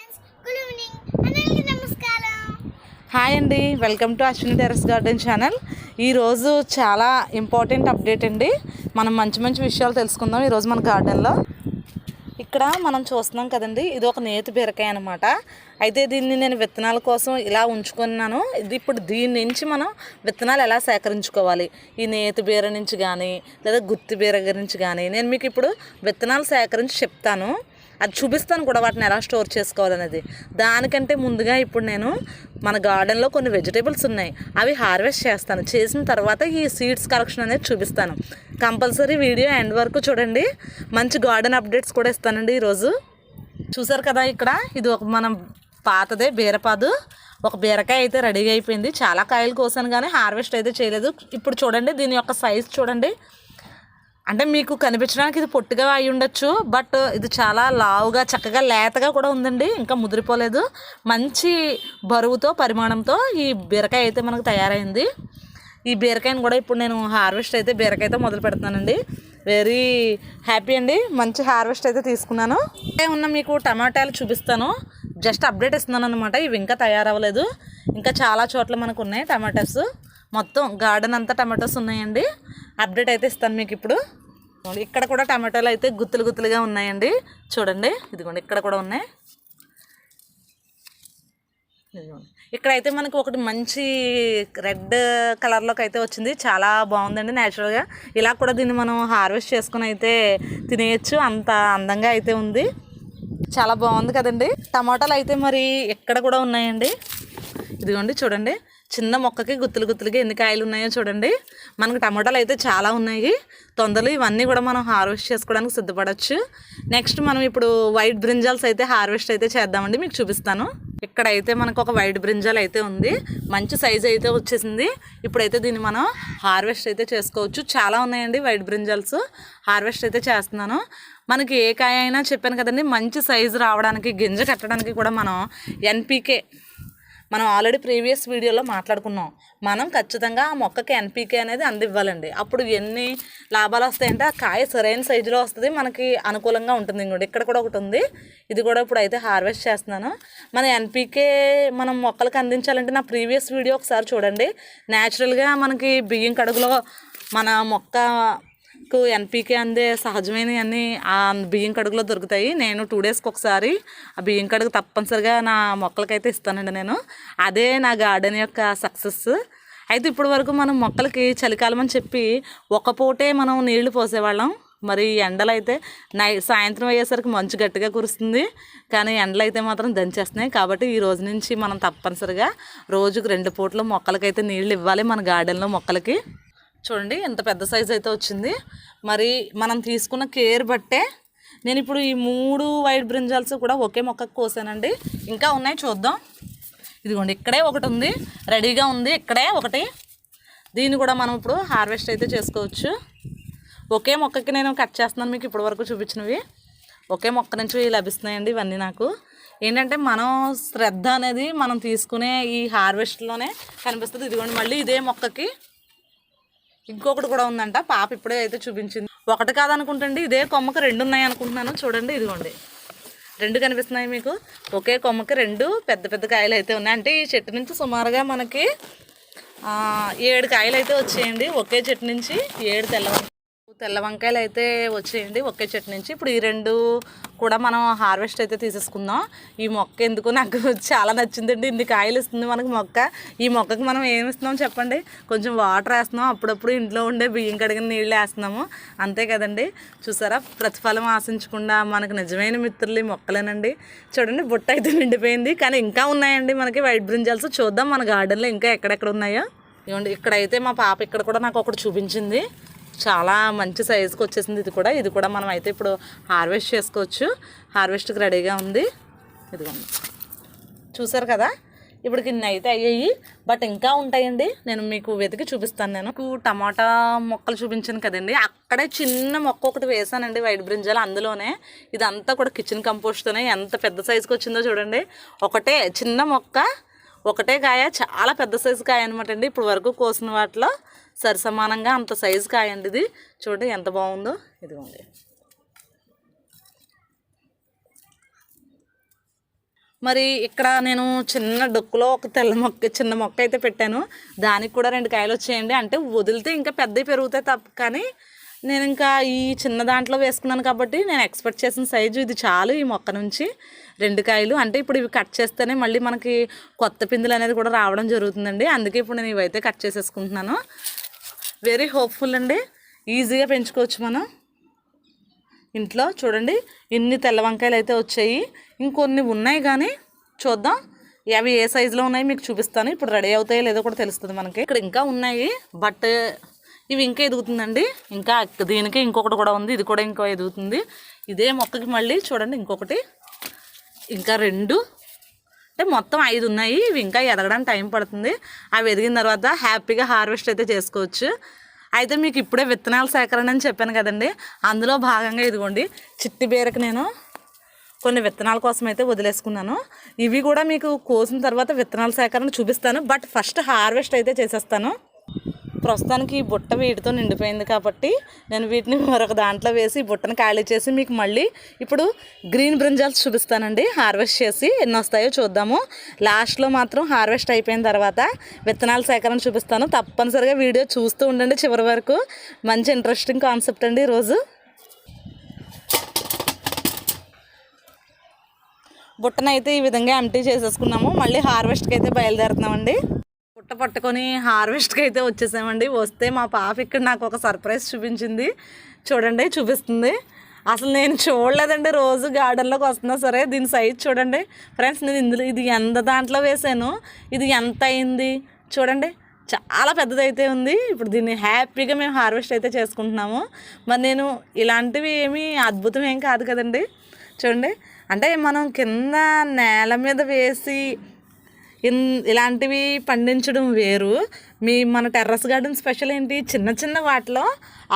Friends, good evening. అందరికీ నమస్కారం. Hi అండి, welcome to Ashwini terrace garden channel. ఈరోజు చాలా ఇంపార్టెంట్ అప్డేట్ అండి. మనం మంచి మంచి విషయాలు తెలుసుకుందాం ఈరోజు మన గార్డెన్లో. ఇక్కడ మనం చూస్తున్నాం కదండి, ఇది ఒక నేతి బీరకాయ అనమాట. అయితే దీన్ని నేను విత్తనాల కోసం ఇలా ఉంచుకున్నాను. ఇప్పుడు దీని నుంచి మనం విత్తనాలు ఎలా సేకరించుకోవాలి, ఈ నేతి బీర నుంచి కానీ లేదా గుత్తి బీర నుంచి కానీ నేను మీకు ఇప్పుడు విత్తనాలు సేకరించి చెప్తాను. అది చూపిస్తాను కూడా, వాటిని ఎలా స్టోర్ చేసుకోవాలనేది. దానికంటే ముందుగా ఇప్పుడు నేను మన గార్డెన్లో కొన్ని వెజిటేబుల్స్ ఉన్నాయి, అవి హార్వెస్ట్ చేస్తాను. చేసిన తర్వాత ఈ సీడ్స్ కలెక్షన్ అనేది చూపిస్తాను. కంపల్సరీ వీడియో ఎండ్ వరకు చూడండి. మంచి గార్డెన్ అప్డేట్స్ కూడా ఇస్తానండి ఈరోజు. చూసారు కదా, ఇక్కడ ఇది ఒక మనం పాతదే బీరపాదు. ఒక బీరకాయ అయితే రెడీగా అయిపోయింది. చాలా కాయలు కోసాను కానీ హార్వెస్ట్ అయితే చేయలేదు. ఇప్పుడు చూడండి దీని యొక్క సైజ్ చూడండి. అంటే మీకు కనిపించడానికి ఇది పొట్టిగా అయి ఉండొచ్చు, బట్ ఇది చాలా లావుగా చక్కగా లేతగా కూడా ఉందండి, ఇంకా ముదిరిపోలేదు. మంచి బరువుతో పరిమాణంతో ఈ బీరకాయ అయితే మనకు తయారైంది. ఈ బీరకాయని కూడా ఇప్పుడు నేను హార్వెస్ట్ అయితే బీరకాయతో మొదలు పెడుతున్నానండి. వెరీ హ్యాపీ అండి, మంచి హార్వెస్ట్ అయితే తీసుకున్నాను. ఉన్న మీకు టమాటాలు చూపిస్తాను, జస్ట్ అప్డేట్ ఇస్తున్నాను అనమాట. ఇవి ఇంకా తయారవ్వలేదు, ఇంకా చాలా చోట్ల మనకు ఉన్నాయి టమాటాస్. మొత్తం గార్డెన్ అంతా టమాటోస్ ఉన్నాయండి. అప్డేట్ అయితే ఇస్తాను మీకు ఇప్పుడు. ఇక్కడ కూడా టమాటోలు అయితే గుత్తులు గుత్తులుగా ఉన్నాయండి, చూడండి. ఇదిగోండి ఇక్కడ కూడా ఉన్నాయి. ఇదిగోండి ఇక్కడైతే మనకు ఒకటి మంచి రెడ్ కలర్లోకి అయితే వచ్చింది, చాలా బాగుందండి న్యాచురల్గా. ఇలా కూడా దీన్ని మనం హార్వెస్ట్ చేసుకుని అయితే తినేయచ్చు, అంత అందంగా అయితే ఉంది. చాలా బాగుంది కదండి. టమాటాలు అయితే మరి ఇక్కడ కూడా ఉన్నాయండి. ఇదిగోండి చూడండి, చిన్న మొక్కకి గుత్తులు గుత్తులుగా ఎన్ని కాయలు ఉన్నాయో చూడండి. మనకు టమాటాలు అయితే చాలా ఉన్నాయి. తొందరలో ఇవన్నీ కూడా మనం హార్వెస్ట్ చేసుకోవడానికి సిద్ధపడవచ్చు. నెక్స్ట్ మనం ఇప్పుడు వైట్ బ్రింజాల్స్ అయితే హార్వెస్ట్ అయితే చేద్దామండి, మీకు చూపిస్తాను. ఇక్కడైతే మనకు ఒక వైట్ బ్రింజాల్ అయితే ఉంది, మంచి సైజ్ అయితే వచ్చేసింది. ఇప్పుడైతే దీన్ని మనం హార్వెస్ట్ అయితే చేసుకోవచ్చు. చాలా ఉన్నాయండి వైట్ బ్రింజాల్స్, హార్వెస్ట్ అయితే చేస్తున్నాను. మనకి ఏ కాయ అయినా చెప్పాను కదండి, మంచి సైజు రావడానికి గింజ కట్టడానికి కూడా మనం ఎన్పీకే, మనం ఆల్రెడీ ప్రీవియస్ వీడియోలో మాట్లాడుకున్నాం. మనం ఖచ్చితంగా ఆ మొక్కకి ఎన్పీకే అనేది అందివ్వాలండి. అప్పుడు ఎన్ని లాభాలు వస్తాయంటే ఆ కాయ సరైన సైజులో వస్తుంది, మనకి అనుకూలంగా ఉంటుంది. ఇంకోటి ఇక్కడ కూడా ఒకటి ఉంది, ఇది కూడా ఇప్పుడు అయితే హార్వెస్ట్ చేస్తున్నాను. మన ఎన్పీకే మనం మొక్కలకు అందించాలంటే నా ప్రీవియస్ వీడియో ఒకసారి చూడండి. న్యాచురల్గా మనకి బియ్యం కడుగులో మన మొక్కకు ఎన్పీకే అందే సహజమైనవి అన్నీ ఆ బియ్యం కడుగులో దొరుకుతాయి. నేను 2 డేస్కి ఒకసారి ఆ బియ్యం కడుగు తప్పనిసరిగా నా మొక్కలకైతే ఇస్తానండి నేను. అదే నా గార్డెన్ యొక్క సక్సెస్. అయితే ఇప్పటి వరకు మనం మొక్కలకి చలికాలం అని చెప్పి ఒక పూటే మనం నీళ్లు పోసేవాళ్ళం. మరి ఎండలు అయితే సాయంత్రం అయ్యేసరికి మంచు గట్టిగా కురుస్తుంది, కానీ ఎండలు అయితే మాత్రం దంచేస్తున్నాయి. కాబట్టి ఈ రోజు నుంచి మనం తప్పనిసరిగా రోజుకు 2 పూటలు మొక్కలకైతే నీళ్ళు ఇవ్వాలి మన గార్డెన్లో మొక్కలకి. చూడండి ఎంత పెద్ద సైజ్ అయితే వచ్చింది. మరి మనం తీసుకున్న కేర్ బట్టే నేను ఇప్పుడు ఈ 3 వైట్ బ్రింజాల్స్ కూడా ఒకే మొక్కకు కోసానండి. ఇంకా ఉన్నాయి, చూద్దాం. ఇదిగోండి ఇక్కడే ఒకటి ఉంది, రెడీగా ఉంది. ఇక్కడే ఒకటి, దీన్ని కూడా మనం ఇప్పుడు హార్వెస్ట్ అయితే చేసుకోవచ్చు. ఒకే మొక్కకి నేను కట్ చేస్తున్నాను, మీకు ఇప్పటి వరకు చూపించినవి ఒకే మొక్క నుంచి లభిస్తున్నాయండి. ఇవన్నీ నాకు ఏంటంటే మనం శ్రద్ధ అనేది మనం తీసుకునే ఈ హార్వెస్ట్లోనే కనిపిస్తుంది. ఇదిగోండి మళ్ళీ ఇదే మొక్కకి ఇంకొకటి కూడా ఉందంట, పాప ఇప్పుడే అయితే చూపించింది. ఒకటి కాదనుకుంటండి, ఇదే కొమ్మకి 2 ఉన్నాయి అనుకుంటున్నాను. చూడండి ఇదిగోండి 2 కనిపిస్తున్నాయి మీకు. ఒకే కొమ్మకి 2 పెద్ద పెద్ద కాయలు అయితే ఉన్నాయి. అంటే ఈ చెట్టు నుంచి సుమారుగా మనకి 7 కాయలు అయితే వచ్చేయండి. ఒకే చెట్టు నుంచి 7 తెల్ల వంకాయలు అయితే వచ్చేయండి ఒకే చెట్టు నుంచి. ఇప్పుడు ఈ 2 కూడా మనం హార్వెస్ట్ అయితే తీసేసుకుందాం. ఈ మొక్క ఎందుకు నాకు చాలా నచ్చిందండి, ఇన్ని కాయలు ఇస్తుంది మనకు మొక్క. ఈ మొక్కకి మనం ఏమి ఇస్తున్నాం చెప్పండి, కొంచెం వాటర్ వేస్తున్నాం, అప్పుడప్పుడు ఇంట్లో ఉండే బియ్యం కడిగిన నీళ్ళు వేస్తున్నాము, అంతే కదండి. చూసారా, ప్రతిఫలం ఆశించకుండా మనకు నిజమైన మిత్రులు ఈ మొక్కలేనండి. చూడండి బుట్ట అయితే నిండిపోయింది, కానీ ఇంకా ఉన్నాయండి మనకి వైట్ బ్రింజాల్స్. చూద్దాం మన గార్డెన్లో ఇంకా ఎక్కడెక్కడ ఉన్నాయో. ఇవ్వండి ఇక్కడైతే మా పాప ఇక్కడ కూడా నాకు ఒకటి చూపించింది, చాలా మంచి సైజుకి వచ్చేసింది. ఇది కూడా మనం అయితే ఇప్పుడు హార్వెస్ట్ చేసుకోవచ్చు. హార్వెస్ట్కి రెడీగా ఉంది. ఇదిగోండి చూసారు కదా, ఇప్పుడు ఇన్ని అయితే అయ్యాయి, బట్ ఇంకా ఉంటాయండి. నేను మీకు వెతికి చూపిస్తాను. నేను టమాటా మొక్కలు చూపించాను కదండి, అక్కడే చిన్న మొక్క ఒకటి వేసానండి వైట్ బ్రింజాల్. అందులోనే ఇదంతా కూడా కిచెన్ కంపోస్ట్తోనే ఎంత పెద్ద సైజుకి వచ్చిందో చూడండి. ఒకటే చిన్న మొక్క, ఒకటే కాయ, చాలా పెద్ద సైజు కాయ అనమాట అండి. ఇప్పుడు వరకు కోసిన వాటిలో సరి సమానంగా అంత సైజు కాయ అండి ఇది. చూడండి ఎంత బాగుందో. ఇదిగోండి మరి ఇక్కడ నేను చిన్న డొక్కులో ఒక తెల్ల మొక్క చిన్న మొక్క అయితే పెట్టాను, దానికి కూడా 2 కాయలు వచ్చేయండి. అంటే వదిలితే ఇంకా పెద్దవి పెరుగుతాయి తప్ప, కానీ నేను ఇంకా ఈ చిన్న దాంట్లో వేసుకున్నాను కాబట్టి నేను ఎక్స్పెక్ట్ చేసిన సైజు ఇది చాలు. ఈ మొక్క నుంచి 2 కాయలు, అంటే ఇప్పుడు ఇవి కట్ చేస్తేనే మళ్ళీ మనకి కొత్త పిందులు అనేది కూడా రావడం జరుగుతుందండి. అందుకే ఇప్పుడు నేను ఇవైతే కట్ చేసేసుకుంటున్నాను. వెరీ హోప్ఫుల్ అండి, ఈజీగా పెంచుకోవచ్చు మనం ఇంట్లో. చూడండి ఇన్ని తెల్ల వంకాయలు అయితే వచ్చాయి, ఇంకొన్ని ఉన్నాయి కానీ చూద్దాం అవి ఏ సైజులో ఉన్నాయి మీకు చూపిస్తాను. ఇప్పుడు రెడీ అవుతాయో లేదో కూడా తెలుస్తుంది మనకి. ఇక్కడ ఇంకా ఉన్నాయి, బట్ ఇవి ఇంకా ఎదుగుతుందండి. ఇంకా దీనికి ఇంకొకటి కూడా ఉంది, ఇది కూడా ఇంకో ఎదుగుతుంది. ఇదే మొక్కకి మళ్ళీ చూడండి ఇంకొకటి, ఇంకా 2, అంటే మొత్తం 5 ఉన్నాయి. ఇవి ఇంకా ఎదగడానికి టైం పడుతుంది. అవి ఎదిగిన తర్వాత హ్యాపీగా హార్వెస్ట్ అయితే చేసుకోవచ్చు. అయితే మీకు ఇప్పుడే విత్తనాల సేకరణ అని చెప్పాను కదండి, అందులో భాగంగా ఇదిగోండి చిట్టి బీరకు నేను కొన్ని విత్తనాల కోసం అయితే వదిలేసుకున్నాను. ఇవి కూడా మీకు కోసిన తర్వాత విత్తనాల సేకరణ చూపిస్తాను, బట్ ఫస్ట్ హార్వెస్ట్ అయితే చేసేస్తాను. ప్రస్తుతానికి ఈ బుట్ట వీటితో నిండిపోయింది కాబట్టి నేను వీటిని మరొక దాంట్లో వేసి బుట్టను ఖాళీ చేసి మీకు మళ్ళీ ఇప్పుడు గ్రీన్ బ్రింజాల్స్ చూపిస్తానండి. హార్వెస్ట్ చేసి ఎన్ని వస్తాయో చూద్దాము. లాస్ట్లో మాత్రం హార్వెస్ట్ అయిపోయిన తర్వాత విత్తనాల సేకరణ చూపిస్తాను. తప్పనిసరిగా వీడియో చూస్తూ ఉండండి చివరి వరకు. మంచి ఇంట్రెస్టింగ్ కాన్సెప్ట్ అండి ఈరోజు. బుట్టనైతే ఈ విధంగా ఎంటీ చేసేసుకున్నాము. మళ్ళీ హార్వెస్ట్కి అయితే బయలుదేరుతున్నామండి. బుట్ట పట్టుకొని హార్వెస్ట్కి అయితే వచ్చేసామండి. వస్తే మా పాప ఇక్కడ నాకు ఒక సర్ప్రైజ్ చూపించింది. చూడండి చూపిస్తుంది. అసలు నేను చూడలేదండి, రోజు గార్డెన్లోకి వస్తున్నా సరే. దీని సైజ్ చూడండి ఫ్రెండ్స్, నేను ఇది ఎంత దాంట్లో వేసాను, ఇది ఎంత అయింది చూడండి, చాలా పెద్దదైతే ఉంది. ఇప్పుడు దీన్ని హ్యాపీగా మేము హార్వెస్ట్ అయితే చేసుకుంటున్నాము. మరి నేను ఇలాంటివి ఏమీ అద్భుతం ఏం కాదు కదండి. చూడండి, అంటే మనం కింద నేల మీద వేసి ఇలాంటివి పండించడం వేరు. మన టెర్రస్ గార్డెన్ స్పెషల్ ఏంటి, చిన్న చిన్న వాటిలో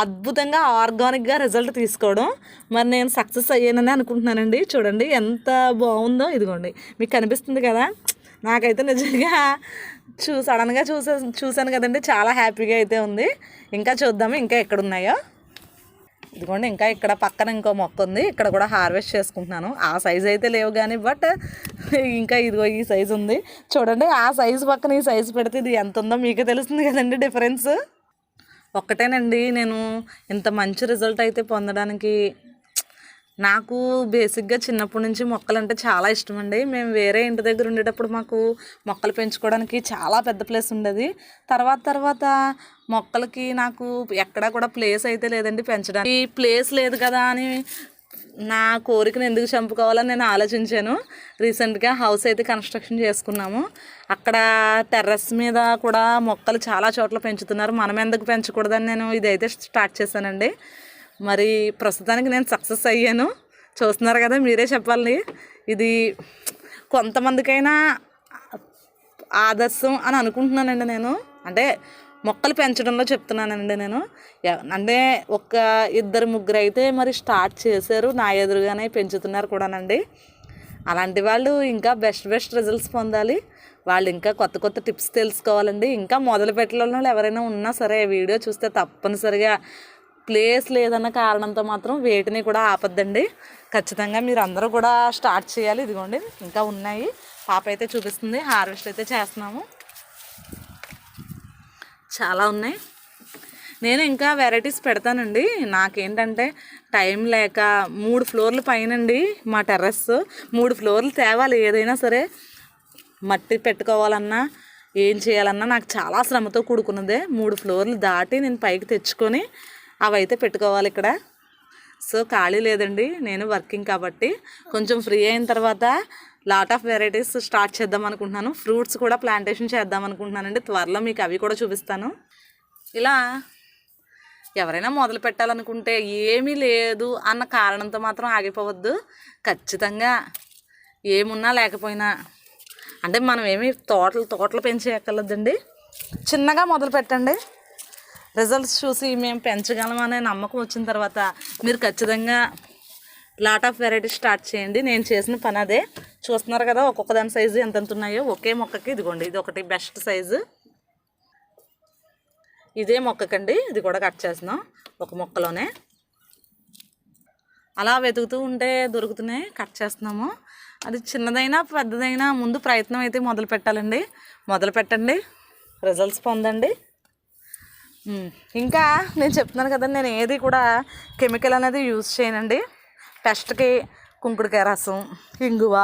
అద్భుతంగా ఆర్గానిక్గా రిజల్ట్ తీసుకోవడం. మరి నేను సక్సెస్ అయ్యానని అనుకుంటున్నానండి. చూడండి ఎంత బాగుందో. ఇదిగోండి మీకు కనిపిస్తుంది కదా, నాకైతే నిజంగా సడన్గా చూసాను కదండి, చాలా హ్యాపీగా అయితే ఉంది. ఇంకా చూద్దాము ఇంకా ఎక్కడున్నాయో. ఇదిగోండి ఇంకా ఇక్కడ పక్కన ఇంకో మొక్క ఉంది, ఇక్కడ కూడా హార్వెస్ట్ చేసుకుంటున్నాను. ఆ సైజు అయితే లేవు కానీ బట్ ఇంకా ఇదిగో ఈ సైజు ఉంది. చూడండి ఆ సైజు పక్కన ఈ సైజు పెడితే ఇది ఎంత ఉందో మీకే తెలుస్తుంది కదండి డిఫరెన్స్. ఒక్కటేనండి, నేను ఇంత మంచి రిజల్ట్ అయితే పొందడానికి నాకు బేసిక్గా చిన్నప్పటి నుంచి మొక్కలంటే చాలా ఇష్టం అండి. మేము వేరే ఇంటి దగ్గర ఉండేటప్పుడు మాకు మొక్కలు పెంచుకోవడానికి చాలా పెద్ద ప్లేస్ ఉండేది. తర్వాత మొక్కలకి నాకు ఎక్కడా కూడా ప్లేస్ అయితే లేదండి పెంచడానికి. ఈ ప్లేస్ లేదు కదా అని నా కోరికను ఎందుకు చంపుకోవాలని నేను ఆలోచించాను. రీసెంట్గా హౌస్ అయితే కన్స్ట్రక్షన్ చేసుకున్నాము. అక్కడ టెర్రస్ మీద కూడా మొక్కలు చాలా చోట్ల పెంచుతున్నారు, మనం ఎందుకు పెంచకూడదని నేను ఇదైతే స్టార్ట్ చేశానండి. మరి ప్రస్తుతానికి నేను సక్సెస్ అయ్యాను. చూస్తున్నారు కదా, మీరే చెప్పాలి. ఇది కొంతమందికైనా ఆదర్శం అని అనుకుంటున్నానండి నేను. అంటే మొక్కలు పెంచడంలో చెప్తున్నానండి నేను. అంటే ఒక 2-3 అయితే మరి స్టార్ట్ చేశారు, నా ఎదురుగానే పెంచుతున్నారు కూడానండి. అలాంటి వాళ్ళు ఇంకా బెస్ట్ రిజల్ట్స్ పొందాలి. వాళ్ళు ఇంకా కొత్త టిప్స్ తెలుసుకోవాలండి. ఇంకా మొదలు పెట్టాలని ఎవరైనా ఉన్నా సరే వీడియో చూస్తే తప్పనిసరిగా ప్లేస్ లేదన్న కారణంతో మాత్రం వేటిని కూడా ఆపద్దండి. ఖచ్చితంగా మీరు అందరూ కూడా స్టార్ట్ చేయాలి. ఇదిగోండి ఇంకా ఉన్నాయి, పాప అయితే చూపిస్తుంది. హార్వెస్ట్ అయితే చేస్తున్నాము, చాలా ఉన్నాయి. నేను ఇంకా వెరైటీస్ పెడతానండి. నాకేంటంటే టైం లేక 3 ఫ్లోర్లు పైనండి మా టెర్రస్. 3 ఫ్లోర్లు తేవాలి, ఏదైనా సరే మట్టి పెట్టుకోవాలన్నా ఏం చేయాలన్నా నాకు చాలా శ్రమతో కూడుకున్నదే. 3 ఫ్లోర్లు దాటి నేను పైకి తెచ్చుకొని అవి అయితే పెట్టుకోవాలి ఇక్కడ. సో ఖాళీ లేదండి, నేను వర్కింగ్ కాబట్టి కొంచెం ఫ్రీ అయిన తర్వాత లాట్ ఆఫ్ వెరైటీస్ స్టార్ట్ చేద్దాం అనుకుంటున్నాను. ఫ్రూట్స్ కూడా ప్లాంటేషన్ చేద్దాం అనుకుంటున్నానండి. త్వరలో మీకు అవి కూడా చూపిస్తాను. ఇలా ఎవరైనా మొదలు పెట్టాలనుకుంటే ఏమీ లేదు అన్న కారణంతో మాత్రం ఆగిపోవద్దు. ఖచ్చితంగా ఏమున్నా లేకపోయినా, అంటే మనం ఏమి తోటలు పెంచేయక్కర్లేదండి. చిన్నగా మొదలు పెట్టండి. రిజల్ట్స్ చూసి మేము పెంచగలమనే నమ్మకం వచ్చిన తర్వాత మీరు ఖచ్చితంగా లాట్ ఆఫ్ వెరైటీస్ స్టార్ట్ చేయండి. నేను చేసిన పని అదే. చూస్తున్నారు కదా ఒక్కొక్క దాని సైజు ఎంత ఉన్నాయో ఒకే మొక్కకి. ఇదిగోండి ఇది ఒకటి బెస్ట్ సైజు. ఇదే మొక్కకండి, ఇది కూడా కట్ చేస్తున్నాం ఒక మొక్కలోనే. అలా వెతుకుతూ ఉంటే దొరుకుతున్నాయి, కట్ చేస్తున్నాము. అది చిన్నదైనా పెద్దదైనా ముందు ప్రయత్నం అయితే మొదలు పెట్టాలండి. మొదలు పెట్టండి, రిజల్ట్స్ పొందండి. ఇంకా నేను చెప్తున్నాను కదండి, నేను ఏది కూడా కెమికల్ అనేది యూజ్ చేయనండి. టెస్ట్కి కుంకుడుకాయ రసం, ఇంగువ,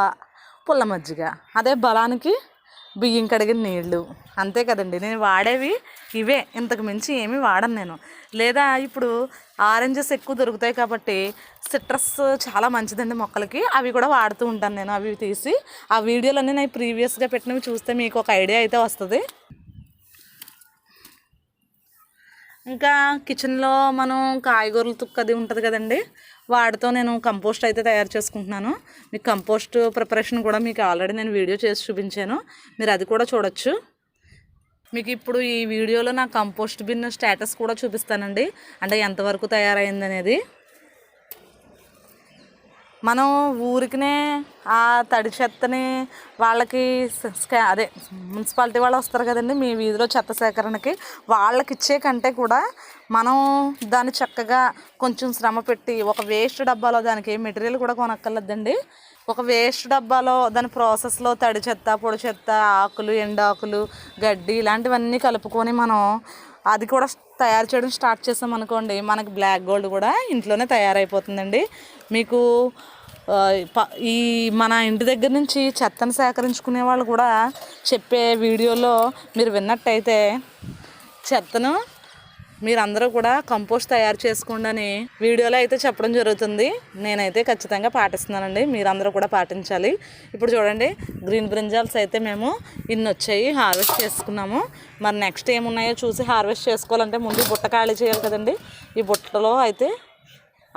పుల్ల మజ్జిగ, అదే బలానికి బియ్యం కడిగిన నీళ్ళు, అంతే కదండి నేను వాడేవి ఇవే. ఇంతకు మించి ఏమీ వాడను నేను. లేదా ఇప్పుడు ఆరెంజెస్ ఎక్కువ దొరుకుతాయి కాబట్టి సిట్రస్ చాలా మంచిదండి మొక్కలకి, అవి కూడా వాడుతూ ఉంటాను నేను. అవి తీసి ఆ వీడియోలన్నీ నేను ప్రీవియస్గా పెట్టినవి చూస్తే మీకు ఒక ఐడియా అయితే వస్తుంది. ఇంకా కిచెన్లో మనం కాయగూరల తుక్కది ఉంటుంది కదండి, వాటితో నేను కంపోస్ట్ అయితే తయారు చేసుకుంటున్నాను. మీకు కంపోస్ట్ ప్రిపరేషన్ కూడా మీకు ఆల్రెడీ నేను వీడియో చేసి చూపించాను, మీరు అది కూడా చూడొచ్చు. మీకు ఇప్పుడు ఈ వీడియోలో నా కంపోస్ట్ బిన్ స్టేటస్ కూడా చూపిస్తానండి, అంటే ఎంతవరకు తయారైంది అనేది. మనం ఊరికినే ఆ తడి చెత్తని వాళ్ళకి అదే మున్సిపాలిటీ వాళ్ళు వస్తారు కదండి మీ వీధిలో చెత్త సేకరణకి, వాళ్ళకి ఇచ్చే కంటే కూడా మనం దాన్ని చక్కగా కొంచెం శ్రమ పెట్టి ఒక వేస్ట్ డబ్బాలో, దానికి ఏ మెటీరియల్ కూడా కొనక్కర్లేదండి, ఒక వేస్ట్ డబ్బాలో దాని ప్రాసెస్లో తడి చెత్త, పొడి చెత్త, ఆకులు, ఎండాకులు, గడ్డి ఇలాంటివన్నీ కలుపుకొని మనం అది కూడా తయారు చేయడం స్టార్ట్ చేసాం అనుకోండి, మనకి బ్లాక్ గోల్డ్ కూడా ఇంట్లోనే తయారైపోతుందండి. మీకు ఈ మన ఇంటి దగ్గర నుంచి చెత్తను సేకరించుకునే వాళ్ళు కూడా చెప్పే వీడియోలో మీరు విన్నట్టయితే చెత్తను మీరందరూ కూడా కంపోస్ట్ తయారు చేసుకోండి అని వీడియోలో అయితే చెప్పడం జరుగుతుంది. నేనైతే ఖచ్చితంగా పాటిస్తున్నానండి, మీరందరూ కూడా పాటించాలి. ఇప్పుడు చూడండి, గ్రీన్ బ్రింజాల్స్ అయితే మేము ఇన్ని వచ్చాయి, హార్వెస్ట్ చేసుకున్నాము. మరి నెక్స్ట్ ఏమున్నాయో చూసి హార్వెస్ట్ చేసుకోవాలంటే ముందు బుట్ట ఖాళీ చేయాలి కదండి. ఈ బుట్టలో అయితే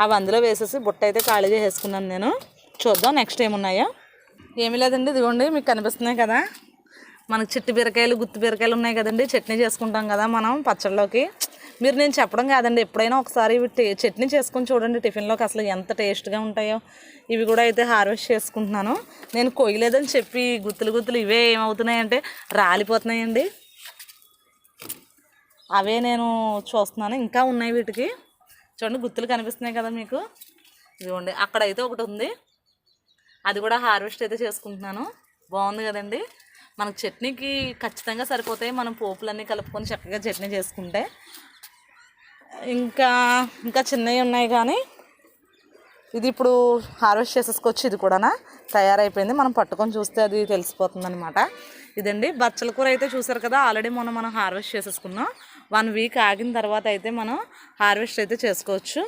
అవి అందులో వేసేసి బుట్ట అయితే ఖాళీ చేసేసుకున్నాను నేను. చూద్దాం నెక్స్ట్ ఏమున్నాయో. ఏమీ లేదండి, ఇదిగోండి మీకు కనిపిస్తున్నాయి కదా, మనకు చిట్టి బీరకాయలు, గుత్తి బీరకాయలు ఉన్నాయి కదండి, చట్నీ చేసుకుంటాం కదా మనం పచ్చళ్ళలోకి. మీరు నేను చెప్పడం కాదండి, ఎప్పుడైనా ఒకసారి ఇవి చట్నీ చేసుకొని చూడండి టిఫిన్లోకి, అసలు ఎంత టేస్ట్గా ఉంటాయో. ఇవి కూడా అయితే హార్వెస్ట్ చేసుకుంటున్నాను. నేను కొయ్యలేదని చెప్పి గుత్తులు గుత్తులు ఇవే ఏమవుతున్నాయంటే రాలిపోతున్నాయండి, అవే నేను చూస్తున్నాను. ఇంకా ఉన్నాయి వీటికి, చూడండి గుత్తులు కనిపిస్తున్నాయి కదా మీకు. ఇదిగోండి అక్కడైతే ఒకటి ఉంది, అది కూడా హార్వెస్ట్ అయితే చేసుకుంటున్నాను. బాగుంది కదండి, మనకు చట్నీకి ఖచ్చితంగా సరిపోతాయి మనం పోపులన్నీ కలుపుకొని చక్కగా చట్నీ చేసుకుంటే. ఇంకా చిన్నవి ఉన్నాయి కానీ ఇది ఇప్పుడు హార్వెస్ట్ చేసేసుకోవచ్చు. ఇది కూడా తయారైపోయింది, మనం పట్టుకొని చూస్తే అది తెలిసిపోతుంది అనమాట. ఇదండి బచ్చల కూర అయితే చూసారు కదా, ఆల్రెడీ మనం హార్వెస్ట్ చేసేసుకున్నాం. 1 వీక్ ఆగిన తర్వాత అయితే మనం హార్వెస్ట్ అయితే చేసుకోవచ్చు.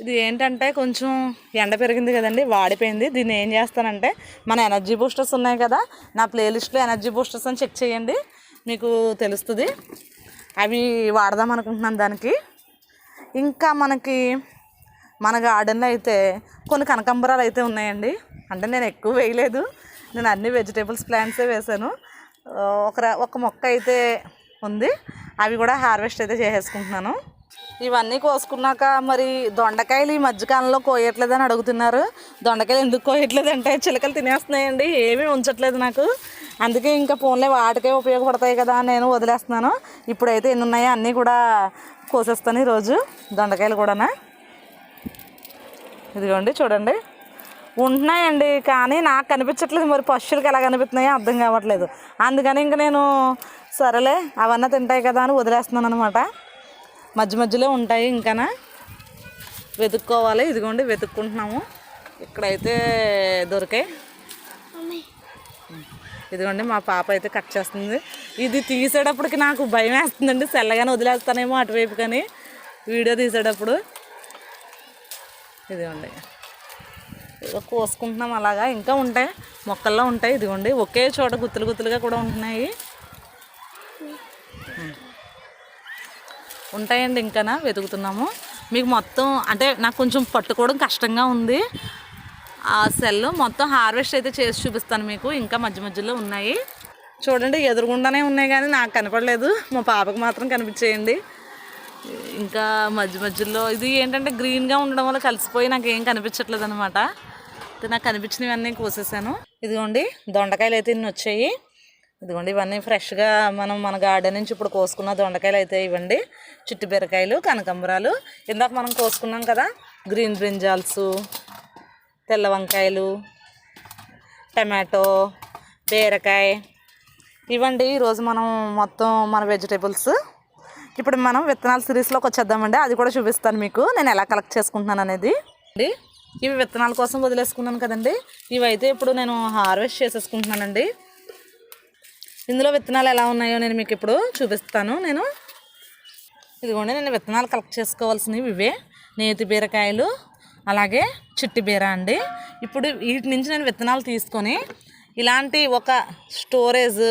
ఇది ఏంటంటే కొంచెం ఎండ పెరిగింది కదండి, వాడిపోయింది. దీన్ని ఏం చేస్తానంటే, మన ఎనర్జీ బూస్టర్స్ ఉన్నాయి కదా, నా ప్లేలిస్ట్లో ఎనర్జీ బూస్టర్స్ అని చెక్ చేయండి, మీకు తెలుస్తుంది. అవి వాడదాం అనుకుంటున్నాను దానికి. ఇంకా మన గార్డెన్లో అయితే కొన్ని కనకాంబరాలు అయితే ఉన్నాయండి. అంటే నేను ఎక్కువ వేయలేదు, నేను అన్ని వెజిటేబుల్స్ ప్లాంట్సే వేసాను. ఒక మొక్క అయితే ఉంది, అవి కూడా హార్వెస్ట్ అయితే చేసేసుకుంటున్నాను. ఇవన్నీ కోసుకున్నాక మరి దొండకాయలు ఈ మధ్యకాలంలో కోయట్లేదని అడుగుతున్నారు. దొండకాయలు ఎందుకు కోయట్లేదంటే చిలకలు తినేస్తున్నాయండి, ఏమీ ఉంచట్లేదు నాకు. అందుకే ఇంకా ఫోన్లే వాటికే ఉపయోగపడతాయి కదా నేను వదిలేస్తున్నాను. ఇప్పుడైతే ఎన్ని ఉన్నాయో అన్నీ కూడా కోసేస్తాను ఈరోజు, దొండకాయలు కూడా. ఇదిగోండి చూడండి ఉంటున్నాయండి, కానీ నాకు కనిపించట్లేదు. మరి పశువులకి ఎలా కనిపిస్తున్నాయో అర్థం కావట్లేదు. అందుకని ఇంకా నేను సరేలే అవన్నీ తింటాయి కదా అని వదిలేస్తున్నాను అనమాట. మధ్యలో ఉంటాయి, ఇంకా వెతుక్కోవాలి. ఇదిగోండి వెతుక్కుంటున్నాము, ఇక్కడైతే దొరికాయి. ఇదిగోండి మా పాప అయితే కట్ చేస్తుంది. ఇది తీసేటప్పటికి నాకు భయం వేస్తుందండి, తెల్లగానే వదిలేస్తానేమో అటువైపు కానీ వీడియో తీసేటప్పుడు. ఇదిగోండి కోసుకుంటున్నాం అలాగా, ఇంకా ఉంటాయి మొక్కల్లో ఉంటాయి. ఇదిగోండి ఒకే చోట గుత్తులుగా కూడా ఉంటున్నాయి, ఉంటాయండి. ఇంకా వెతుకుతున్నాము. మీకు మొత్తం అంటే నాకు కొంచెం పట్టుకోవడం కష్టంగా ఉంది. ఆ సెల్ మొత్తం హార్వెస్ట్ అయితే చేసి చూపిస్తాను మీకు. ఇంకా మధ్యలో ఉన్నాయి చూడండి, ఎదురుగుండానే ఉన్నాయి కానీ నాకు కనపడలేదు, మా పాపకు మాత్రం కనిపించేయండి. ఇంకా మధ్యలో ఇది ఏంటంటే గ్రీన్గా ఉండడం వల్ల కలిసిపోయి నాకు ఏం కనిపించట్లేదు అనమాట. నాకు కనిపించినవన్నీ కోసేసాను. ఇదిగోండి దొండకాయలు అయితే ఇన్ని వచ్చాయి. ఇదిగోండి ఇవన్నీ ఫ్రెష్గా మన గార్డెన్ నుంచి ఇప్పుడు కోసుకున్న దొండకాయలు అయితే ఇవ్వండి. చిట్టి బీరకాయలు, కనకాంబరాలు ఇందాక మనం కోసుకున్నాం కదా, గ్రీన్ బ్రింజాల్స్, తెల్ల వంకాయలు, టమాటో, బీరకాయ, ఇవండి ఈరోజు మనం మొత్తం మన వెజిటేబుల్స్. ఇప్పుడు మనం విత్తనాల సిరీస్లోకి వచ్చేద్దామండి. అది కూడా చూపిస్తాను మీకు నేను ఎలా కలెక్ట్ చేసుకుంటున్నాను అనేది. ఇవి విత్తనాల కోసం వదిలేసుకున్నాను కదండి, ఇవైతే ఇప్పుడు నేను హార్వెస్ట్ చేసేసుకుంటున్నానండి. ఇందులో విత్తనాలు ఎలా ఉన్నాయో నేను మీకు ఇప్పుడు చూపిస్తాను. ఇదిగోండి, నేను విత్తనాలు కలెక్ట్ చేసుకోవాల్సినవి ఇవే. నేతి బీరకాయలు, అలాగే చిట్టి బీర అండి. ఇప్పుడు వీటి నుంచి నేను విత్తనాలు తీసుకొని ఇలాంటి ఒక స్టోరేజ్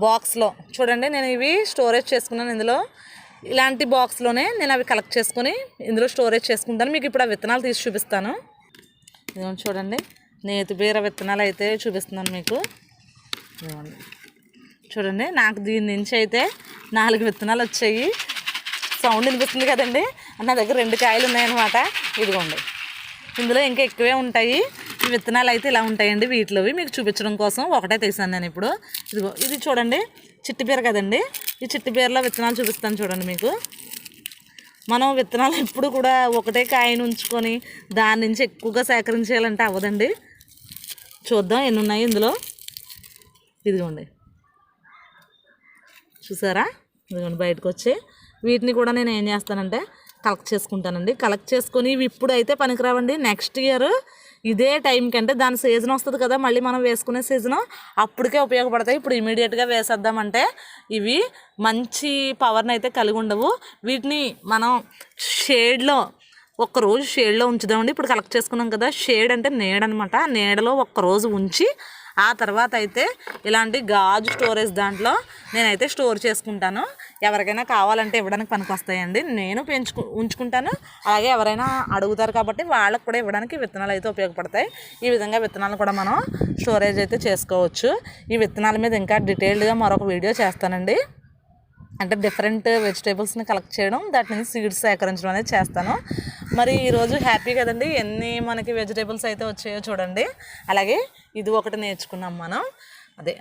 బాక్స్లో చూడండి, నేను ఇవి స్టోరేజ్ చేసుకున్నాను. ఇందులో ఇలాంటి బాక్స్లోనే నేను అవి కలెక్ట్ చేసుకొని ఇందులో స్టోరేజ్ చేసుకుంటాను. మీకు ఇప్పుడు ఆ విత్తనాలు తీసి చూపిస్తాను. ఇదిగోండి చూడండి, నేతి బీర విత్తనాలు అయితే చూపిస్తున్నాను మీకు. చూడండి, నాకు దీని నుంచి అయితే 4 విత్తనాలు వచ్చాయి. సౌండ్ వినిపిస్తుంది కదండి, నా దగ్గర 2 కాయలు ఉన్నాయన్నమాట. ఇదిగోండి, ఇందులో ఇంకా ఎక్కువే ఉంటాయి. ఈ విత్తనాలు అయితే ఇలా ఉంటాయండి. వీటిలోవి మీకు చూపించడం కోసం ఒకటే తీసాను నేను ఇప్పుడు. ఇదిగో ఇది చూడండి, చిట్టి బీర కదండి. ఈ చిట్టి బీరలో విత్తనాలు చూపిస్తాను చూడండి మీకు. మనం విత్తనాలు ఎప్పుడు కూడా ఒకటే కాయను ఉంచుకొని దాని నుంచి ఎక్కువగా సేకరించాలంటే అవ్వదండి. చూద్దాం ఎన్ని ఉన్నాయి ఇందులో. ఇదిగోండి, చూసారా? ఇదిగోండి బయటకు వచ్చి వీటిని కూడా నేను ఏం చేస్తానంటే కలెక్ట్ చేసుకుంటానండి. కలెక్ట్ చేసుకొని ఇవి ఇప్పుడు అయితే పనికిరావండి. నెక్స్ట్ ఇయర్ ఇదే టైం కంటే దాని సీజన్ వస్తుంది కదా, మళ్ళీ మనం వేసుకునే సీజను అప్పటికే ఉపయోగపడతాయి. ఇప్పుడు ఇమీడియట్గా వేసేద్దామంటే ఇవి మంచి పవర్ని అయితే కలిగి ఉండవు. వీటిని మనం షేడ్లో ఒక్కరోజు షేడ్లో ఉంచుదామండి. ఇప్పుడు కలెక్ట్ చేసుకున్నాం కదా, షేడ్ అంటే నీడ అనమాట. నీడలో ఒక్కరోజు ఉంచి ఆ తర్వాత అయితే ఇలాంటి గాజు స్టోరేజ్ దాంట్లో నేనైతే స్టోర్ చేసుకుంటాను. ఎవరికైనా కావాలంటే ఇవ్వడానికి పనికి వస్తాయండి. నేను ఉంచుకుంటాను, అలాగే ఎవరైనా అడుగుతారు కాబట్టి వాళ్ళకు కూడా ఇవ్వడానికి విత్తనాలు అయితే ఉపయోగపడతాయి. ఈ విధంగా విత్తనాలు కూడా మనం స్టోరేజ్ అయితే చేసుకోవచ్చు. ఈ విత్తనాల మీద ఇంకా డీటెయిల్డ్గా మరొక వీడియో చేస్తానండి. అంటే డిఫరెంట్ వెజిటేబుల్స్ని కలెక్ట్ చేయడం, దాటి నుంచి సీడ్స్ సేకరించడం అనేది చేస్తాను. మరి ఈరోజు హ్యాపీ కదండి, ఎన్ని మనకి వెజిటేబుల్స్ అయితే వచ్చాయో చూడండి. అలాగే ఇది ఒకటి నేర్చుకున్నాం మనం. అదే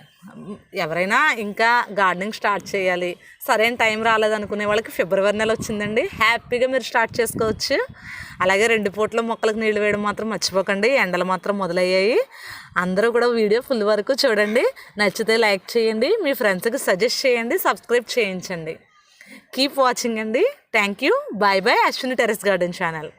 ఎవరైనా ఇంకా గార్డెనింగ్ స్టార్ట్ చేయాలి, సరైన టైం రాలేదనుకునే వాళ్ళకి ఫిబ్రవరి నెల వచ్చిందండి, హ్యాపీగా మీరు స్టార్ట్ చేసుకోవచ్చు. అలాగే 2 పూట్ల మొక్కలకు నీళ్ళు వేయడం మాత్రం మర్చిపోకండి, ఎండలు మాత్రం మొదలయ్యాయి. అందరూ కూడా వీడియో ఫుల్ వరకు చూడండి. నచ్చితే లైక్ చేయండి, మీ ఫ్రెండ్స్కి సజెస్ట్ చేయండి, సబ్స్క్రైబ్ చేయించండి. కీప్ వాచింగ్ అండి. Thank you. Bye bye. Ashwini terrace garden channel.